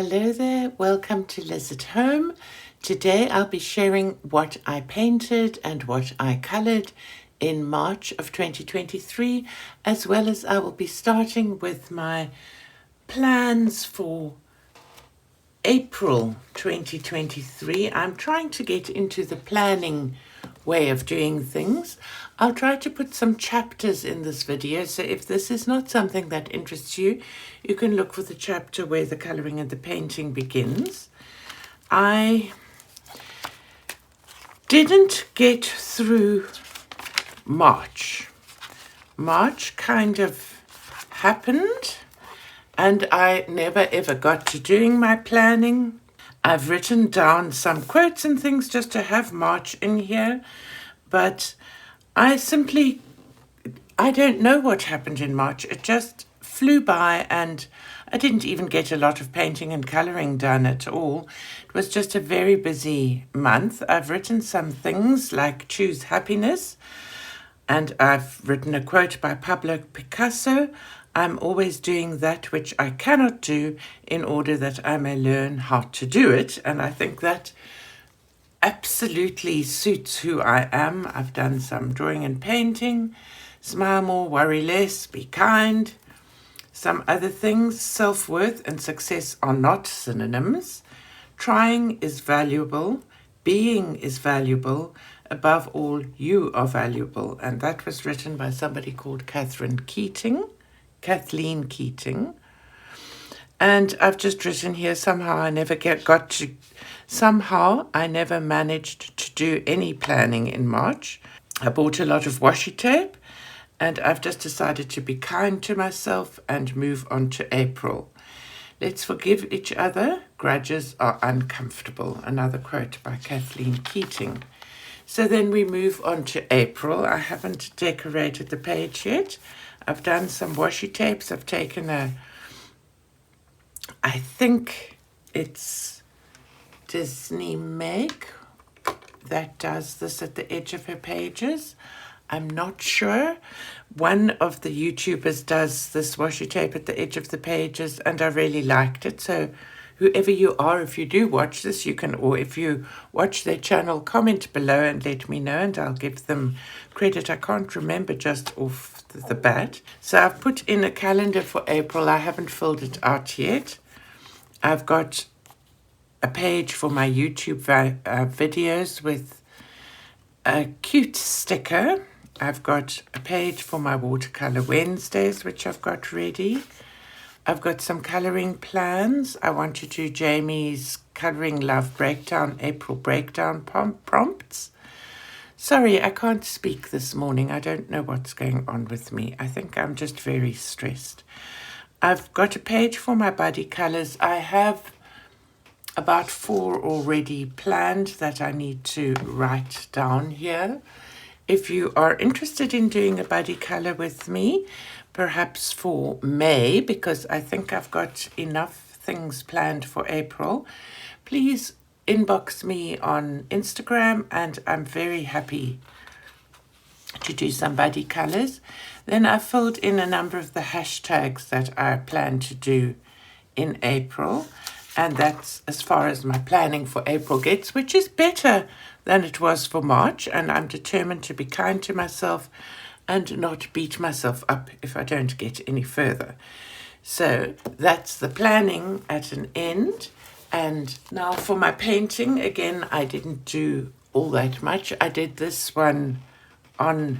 Hello there, welcome to Liz at Home. Today I'll be sharing what I painted and what I coloured in March of 2023, as well as I will be starting with my plans for April 2023. I'm trying to get into the planning way of doing things. I'll try to put some chapters in this video, so if this is not something that interests you, you can look for the chapter where the colouring and the painting begins. I didn't get through March. March kind of happened and I never ever got to doing my planning. I've written down some quotes and things just to have March in here, but I don't know what happened in March. It just flew by and I didn't even get a lot of painting and colouring done at all. It was just a very busy month. I've written some things like choose happiness, and I've written a quote by Pablo Picasso. I'm always doing that which I cannot do in order that I may learn how to do it. And I think that absolutely suits who I am. I've done some drawing and painting. Smile more, worry less, be kind. Some other things, self-worth and success are not synonyms. Trying is valuable. Being is valuable. Above all, you are valuable. And that was written by somebody called Kathleen Keating. And I've just written here, somehow I never managed to do any planning in March. I bought a lot of washi tape and I've just decided to be kind to myself and move on to April. Let's forgive each other. Grudges are uncomfortable. Another quote by Kathleen Keating. So then we move on to April. I haven't decorated the page yet. I've done some washi tapes. I've taken I think it's Disney Meg that does this at the edge of her pages. I'm not sure. One of the YouTubers does this washi tape at the edge of the pages and I really liked it. So whoever you are, if you do watch this, you can, or if you watch their channel, comment below and let me know and I'll give them credit. I can't remember just off the bat. So I've put in a calendar for April. I haven't filled it out yet. I've got a page for my YouTube videos with a cute sticker. I've got a page for my Watercolor Wednesdays, which I've got ready. I've got some colouring plans. I want to do Jamie's Colouring Love Breakdown, April Breakdown prompts. Sorry, I can't speak this morning. I don't know what's going on with me. I think I'm just very stressed. I've got a page for my buddy colours. I have about 4 already planned that I need to write down here. If you are interested in doing a buddy colour with me, perhaps for May, because I think I've got enough things planned for April, please inbox me on Instagram and I'm very happy to do some buddy colours. Then I filled in a number of the hashtags that I plan to do in April. And that's as far as my planning for April gets, which is better than it was for March. And I'm determined to be kind to myself and not beat myself up if I don't get any further. So that's the planning at an end. And now for my painting, again, I didn't do all that much. I did this one on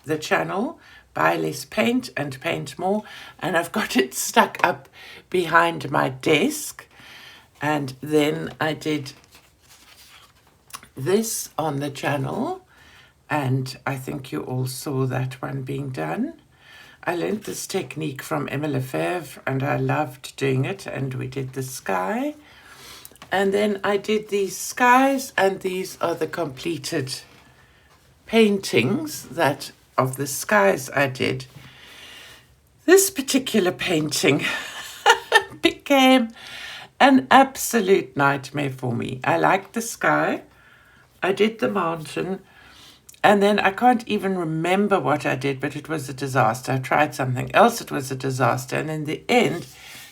the channel, Buy Less Paint and Paint More. And I've got it stuck up behind my desk. And then I did this on the channel, and I think you all saw that one being done. I learned this technique from Emma Lefebvre, and I loved doing it, and we did the sky. And then I did these skies, and these are the completed paintings of the skies I did. This particular painting became an absolute nightmare for me. I liked the sky, I did the mountain, and then I can't even remember what I did, but it was a disaster. I tried something else, it was a disaster, and in the end,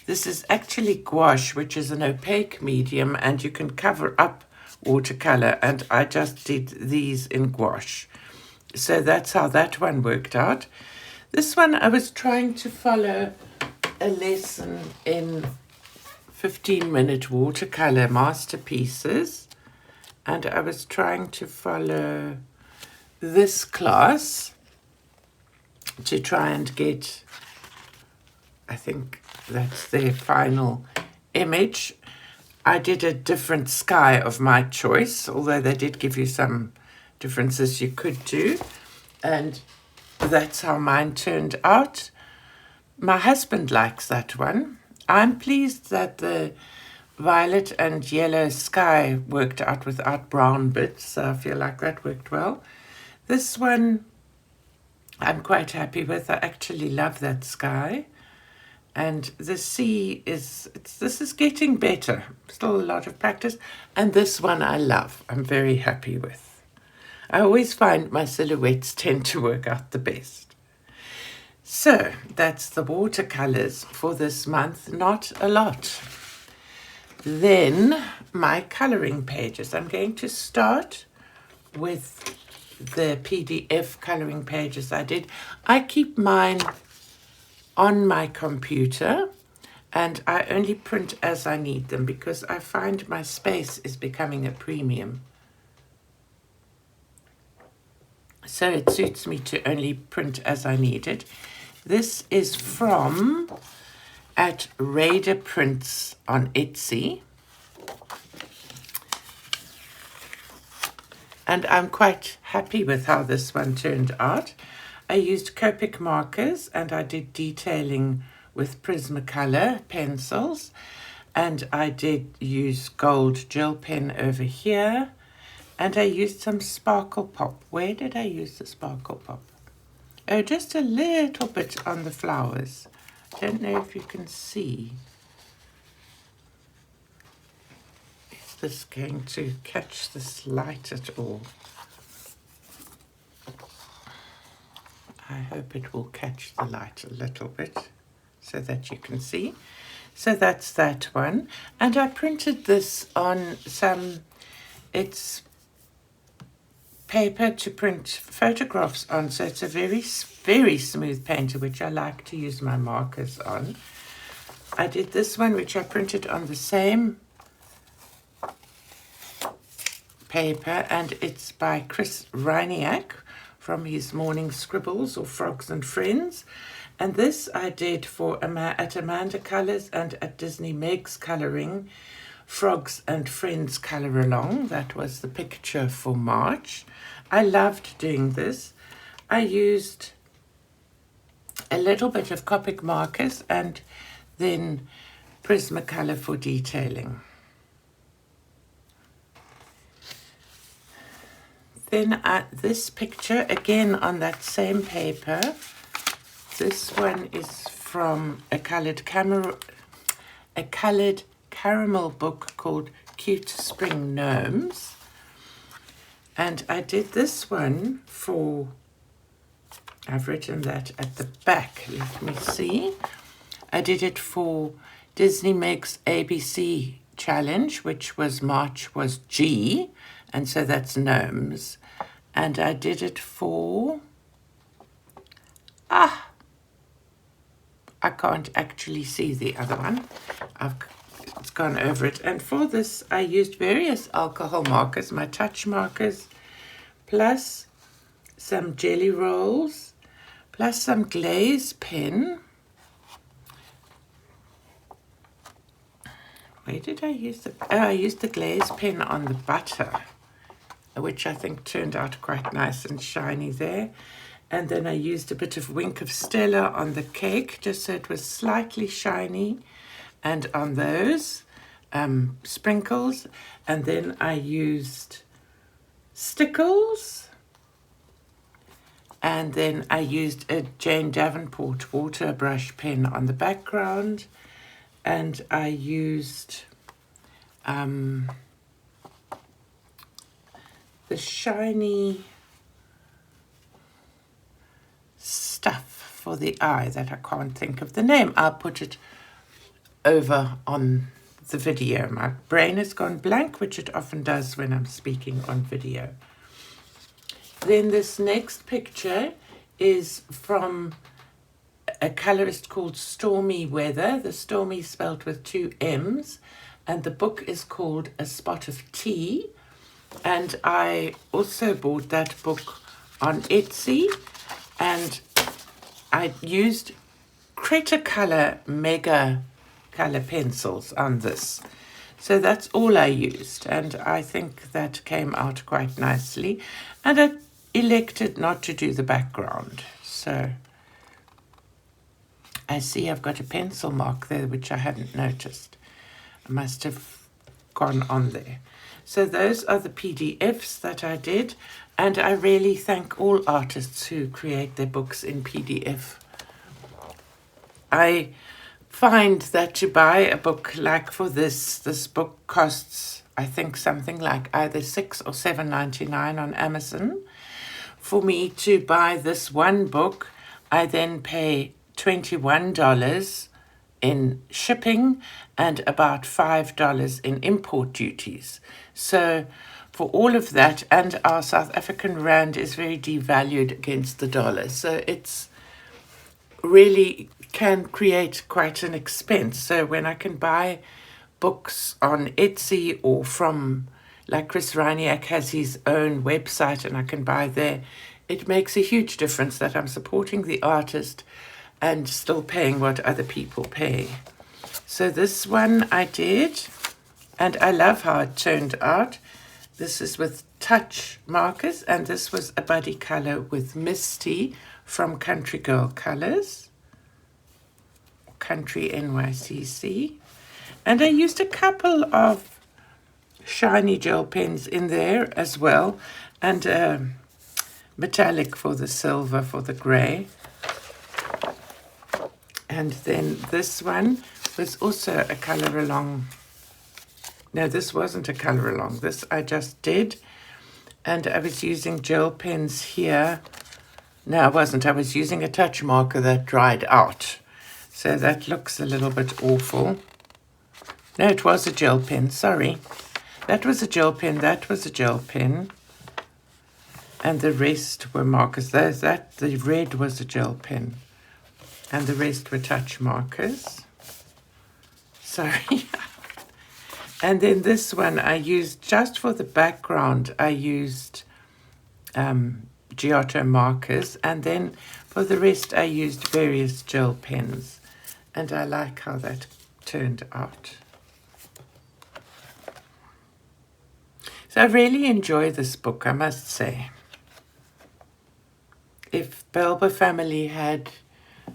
This is actually gouache, which is an opaque medium, and you can cover up watercolor, and I just did these in gouache. So that's how that one worked out. This one I was trying to follow a lesson in 15-minute watercolor masterpieces, and I was trying to follow this class to try and get, I think that's their final image. I did a different sky of my choice, although they did give you some differences you could do, and that's how mine turned out. My husband likes that one. I'm pleased that the violet and yellow sky worked out without brown bits, so I feel like that worked well. This one I'm quite happy with. I actually love that sky. And the sea this is getting better. Still a lot of practice. And this one I love. I'm very happy with. I always find my silhouettes tend to work out the best. So that's the watercolors for this month. Not a lot. Then my coloring pages. I'm going to start with the PDF coloring pages I did. I keep mine on my computer, and I only print as I need them because I find my space is becoming a premium. So it suits me to only print as I need it. This is from at Reyda Prints on Etsy. And I'm quite happy with how this one turned out. I used Copic markers, and I did detailing with Prismacolor pencils. And I did use gold gel pen over here. And I used some Sparkle Pop. Where did I use the Sparkle Pop? Oh, just a little bit on the flowers. Don't know if you can see. Is this going to catch this light at all? I hope it will catch the light a little bit so that you can see. So that's that one. And I printed this on it's paper to print photographs on. So it's a very, very smooth painter, which I like to use my markers on. I did this one, which I printed on the same paper, and it's by Ryniak from his Morning Scribbles or Frogs and Friends. And this I did for at Amanda Colors and at Disney Meg's Colouring, Frogs and Friends Colour Along. That was the picture for March. I loved doing this. I used a little bit of Copic markers and then Prismacolor for detailing. Then this picture, again on that same paper, this one is from a coloured caramel book called Cute Spring Gnomes. And I did this one for, I've written that at the back, let me see. I did it for Disney Meg's ABC challenge, which was March was G, and so that's Gnomes. And I did it for, I can't actually see the other one. It's gone over it. And for this, I used various alcohol markers, my touch markers, plus some jelly rolls, plus some glaze pen. Where did I use the... Oh, I used the glaze pen on the butter, which I think turned out quite nice and shiny there. And then I used a bit of Wink of Stella on the cake, just so it was slightly shiny. And on those sprinkles. And then I used stickles. And then I used a Jane Davenport water brush pen on the background. And I used the shiny stuff for the eye that I can't think of the name. I'll put it over on the video. My brain has gone blank, which it often does when I'm speaking on video. Then this next picture is from a colorist called Stormmie Weather. The Stormmie spelled with 2 M's, and the book is called A Spot of Tea. And I also bought that book on Etsy, and I used Cretacolor Mega color pencils on this. So that's all I used, and I think that came out quite nicely. And I elected not to do the background. So I see I've got a pencil mark there, which I hadn't noticed. I must have gone on there. So those are the PDFs that I did, and I really thank all artists who create their books in PDF. I find that to buy a book like for this book costs, I think, something like either $6 or $7.99 on Amazon. For me to buy this one book, I then pay $21 in shipping and about $5 in import duties. So for all of that, and our South African rand is very devalued against the dollar, so it's really can create quite an expense. So when I can buy books on Etsy or from, like Chris Ryniak has his own website and I can buy there, it makes a huge difference that I'm supporting the artist and still paying what other people pay. So this one I did, and I love how it turned out. This is with touch markers, and this was a buddy color with Misty from Country Girl Colors, Country NYCC. And I used a couple of shiny gel pens in there as well, and metallic for the silver, for the grey. And then this one was also a color along. No, this wasn't a color along. This I just did. And I was using gel pens here. No, I wasn't. I was using a touch marker that dried out. So that looks a little bit awful. No, it was a gel pen. Sorry. That was a gel pen. That was a gel pen. And the rest were markers. The red was a gel pen. And the rest were touch markers. Sorry. And then this one I used, just for the background, I used Giotto markers. And then for the rest, I used various gel pens. And I like how that turned out. So I really enjoy this book, I must say. If Belba family had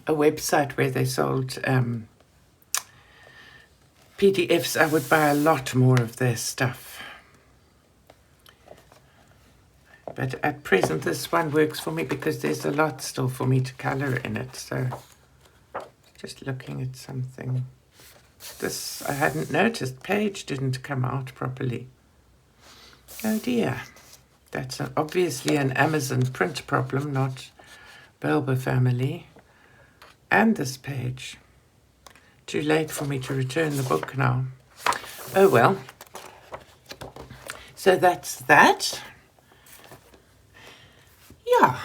a website where they sold PDFs, I would buy a lot more of their stuff. But at present, this one works for me because there's a lot still for me to color in it. So just looking at something. This, I hadn't noticed, page didn't come out properly. Oh dear. That's obviously an Amazon print problem, not Belba family. And this page. Too late for me to return the book now. Oh well. So that's that. Yeah.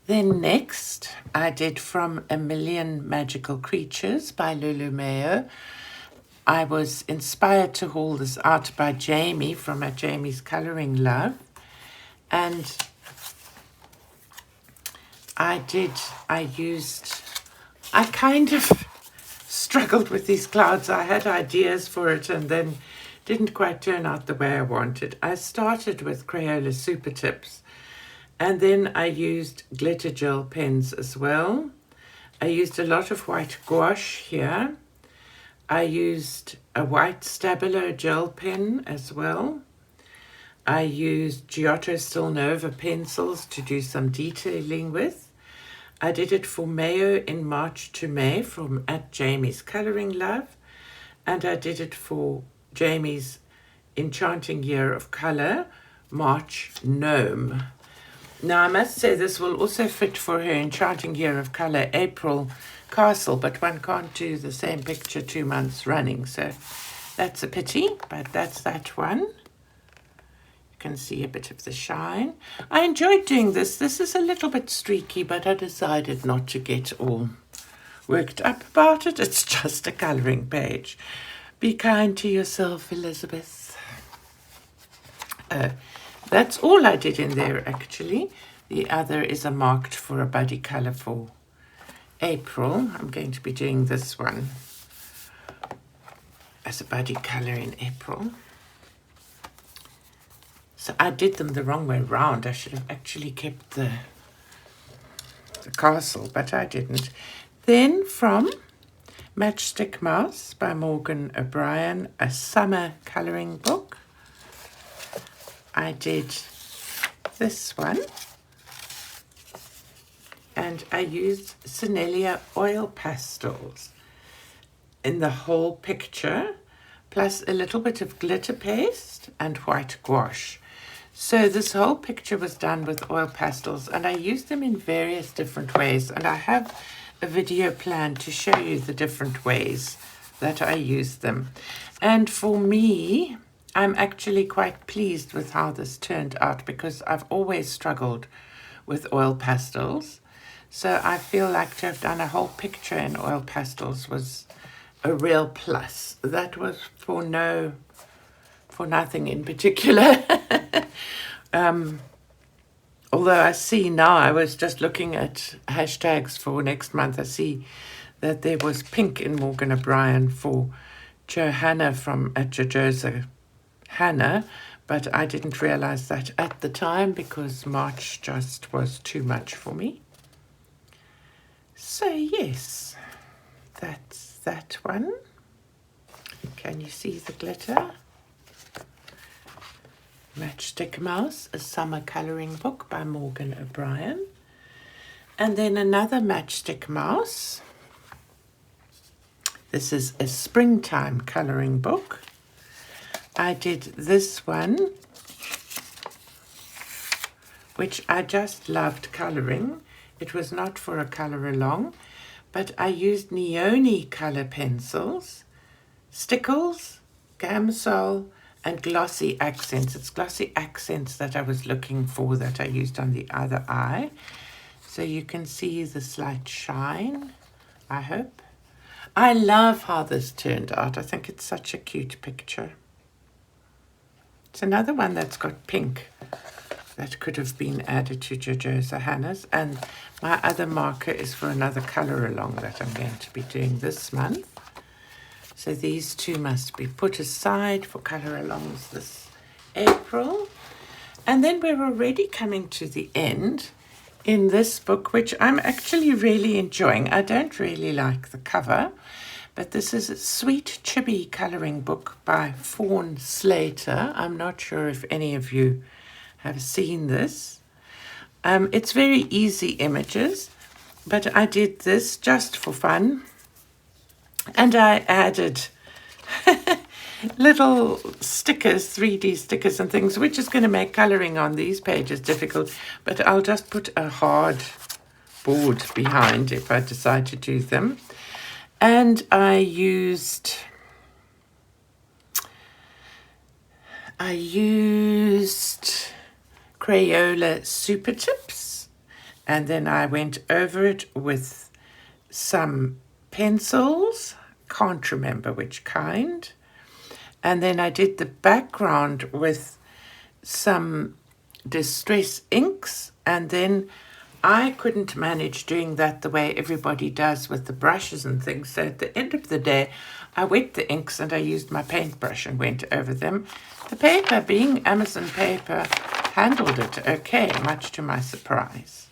Then next, I did From a Million Magical Creatures by Lulu Mayo. I was inspired to haul this out by Jamie from Jamie's Colouring Love. And I kind of struggled with these clouds. I had ideas for it and then didn't quite turn out the way I wanted. I started with Crayola Super Tips, and then I used glitter gel pens as well. I used a lot of white gouache here. I used a white Stabilo gel pen as well. I used Giotto Stilnova pencils to do some detailing with. I did it for Mayo in March to May from Jamie's Colouring Love. And I did it for Jamie's Enchanting Year of Colour, March Gnome. Now I must say this will also fit for her Enchanting Year of Colour, April castle, but one can't do the same picture 2 months running, so that's a pity, but that's that one. You can see a bit of the shine. I enjoyed doing this. This is a little bit streaky, but I decided not to get all worked up about it. It's just a colouring page. Be kind to yourself, Elizabeth. That's all I did in there, actually. The other is a marked for a buddy colour for April. I'm going to be doing this one as a buddy colour in April. So I did them the wrong way round. I should have actually kept the castle, but I didn't. Then from Matchstick Mouse by Morgan O'Brien, a summer colouring book. I did this one, and I used Kameliya oil pastels in the whole picture, plus a little bit of glitter paste and white gouache. So this whole picture was done with oil pastels, and I used them in various different ways, and I have a video planned to show you the different ways that I used them. And for me, I'm actually quite pleased with how this turned out, because I've always struggled with oil pastels. So I feel like to have done a whole picture in oil pastels was a real plus. That was for nothing in particular. Although I see now, I was just looking at hashtags for next month. I see that there was pink in Morgan O'Brien for Johanna from Jojosa Hannah, but I didn't realize that at the time because March just was too much for me. So yes, that's that one. Can you see the glitter? Matchstick Mouse, a summer colouring book by Morgan O'Brien. And then another Matchstick Mouse. This is a springtime colouring book. I did this one, which I just loved colouring. It was not for a colour along, but I used Neone colour pencils, stickles, Gamsol, and glossy accents. It's glossy accents that I was looking for that I used on the other eye. So you can see the slight shine, I hope. I love how this turned out. I think it's such a cute picture. It's another one that's got pink that could have been added to Jojosa Hannah's. And my other marker is for another colour along that I'm going to be doing this month. So these two must be put aside for colour alongs this April. And then we're already coming to the end in this book, which I'm actually really enjoying. I don't really like the cover, but this is a sweet chibi colouring book by Fawn Slater. I'm not sure if any of you have seen this. It's very easy images, but I did this just for fun. And I added little stickers, 3D stickers and things, which is going to make colouring on these pages difficult. But I'll just put a hard board behind if I decide to do them. And I used Crayola Super Tips, and then I went over it with some pencils, can't remember which kind, and then I did the background with some distress inks, and then I couldn't manage doing that the way everybody does with the brushes and things, so at the end of the day I wet the inks and I used my paintbrush and went over them. The paper, being Amazon paper, handled it okay, much to my surprise.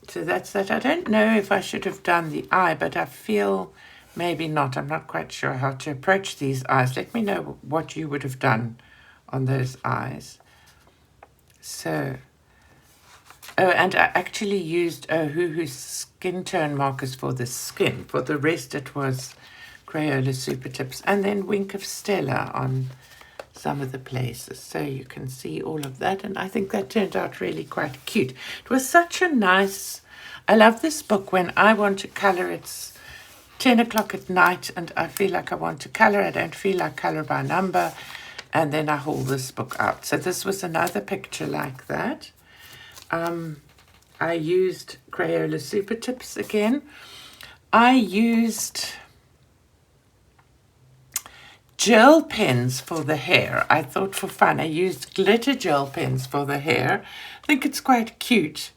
So that's that. I don't know if I should have done the eye, but I feel maybe not. I'm not quite sure how to approach these eyes. Let me know what you would have done on those eyes. So, oh, and I actually used Hoo skin tone markers for the skin. For the rest, it was Crayola Super Tips, and then Wink of Stella on some of the places. So you can see all of that, and I think that turned out really quite cute. It was such a nice, I love this book when I want to color. It's 10 o'clock at night and I feel like I want to color. I don't feel like color by number. And then I haul this book out. So this was another picture like that. I used Crayola Super Tips again. I used gel pens for the hair. I thought for fun. I used glitter gel pens for the hair. I think it's quite cute.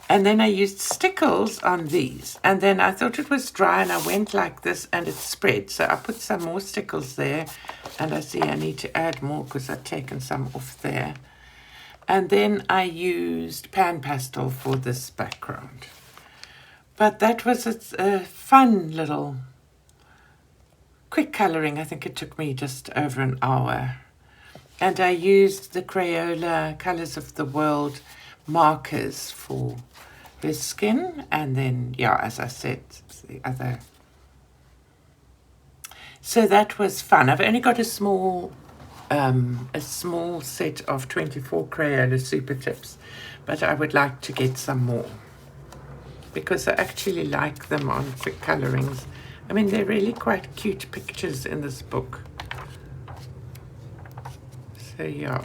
And then I used stickles on these. And then I thought it was dry and I went like this and it spread. So I put some more stickles there. And I see I need to add more because I've taken some off there. And then I used pan pastel for this background. But that was a fun little quick colouring. I think it took me just over an hour. And I used the Crayola Colours of the World markers for her skin. And then, yeah, as I said, the other. So that was fun. I've only got a small set of 24 Crayola Super Tips, but I would like to get some more because I actually like them on quick colorings. I mean, they're really quite cute pictures in this book. So yeah.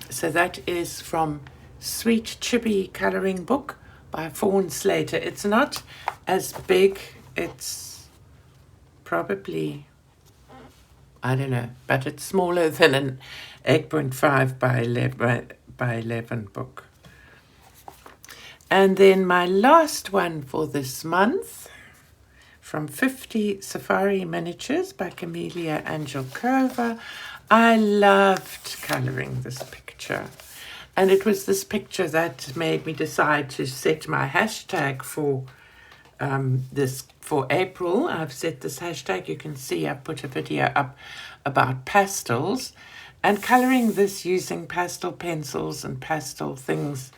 So that is from Sweet Chibi Coloring Book by Fawn Slater. It's not as big. It's probably, I don't know, but it's smaller than an 8.5 by 11 book. And then my last one for this month, from 50 Safari Miniatures by Kameliya Angelkova. I loved colouring this picture. And it was this picture that made me decide to set my hashtag for for April. I've set this hashtag. You can see I put a video up about pastels, and colouring this using pastel pencils and pastel things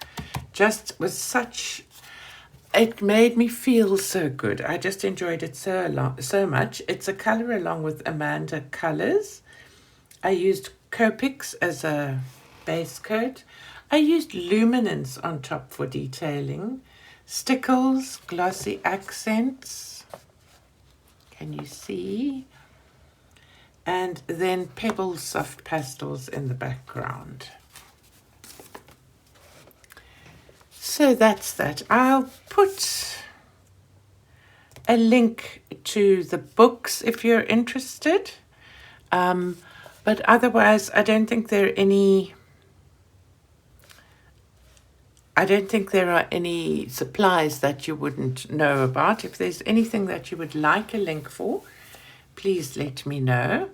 just was such, it made me feel so good. I just enjoyed it so much. It's a colour along with Amanda Colours. I used Copics as a base coat. I used luminance on top for detailing. Stickles, glossy accents. Can you see? And then Pebbles soft pastels in the background. So that's that. I'll put a link to the books if you're interested. But otherwise, I don't think there are any supplies that you wouldn't know about. If there's anything that you would like a link for, please let me know.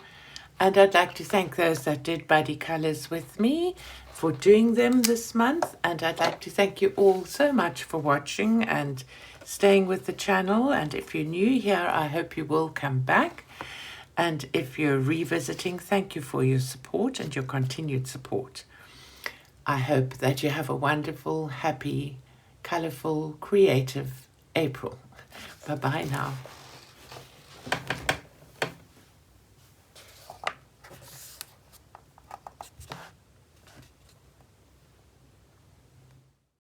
And I'd like to thank those that did Buddy Colours with me for doing them this month. And I'd like to thank you all so much for watching and staying with the channel. And if you're new here, I hope you will come back. And if you're revisiting, thank you for your support and your continued support. I hope that you have a wonderful, happy, colourful, creative April. Bye-bye now.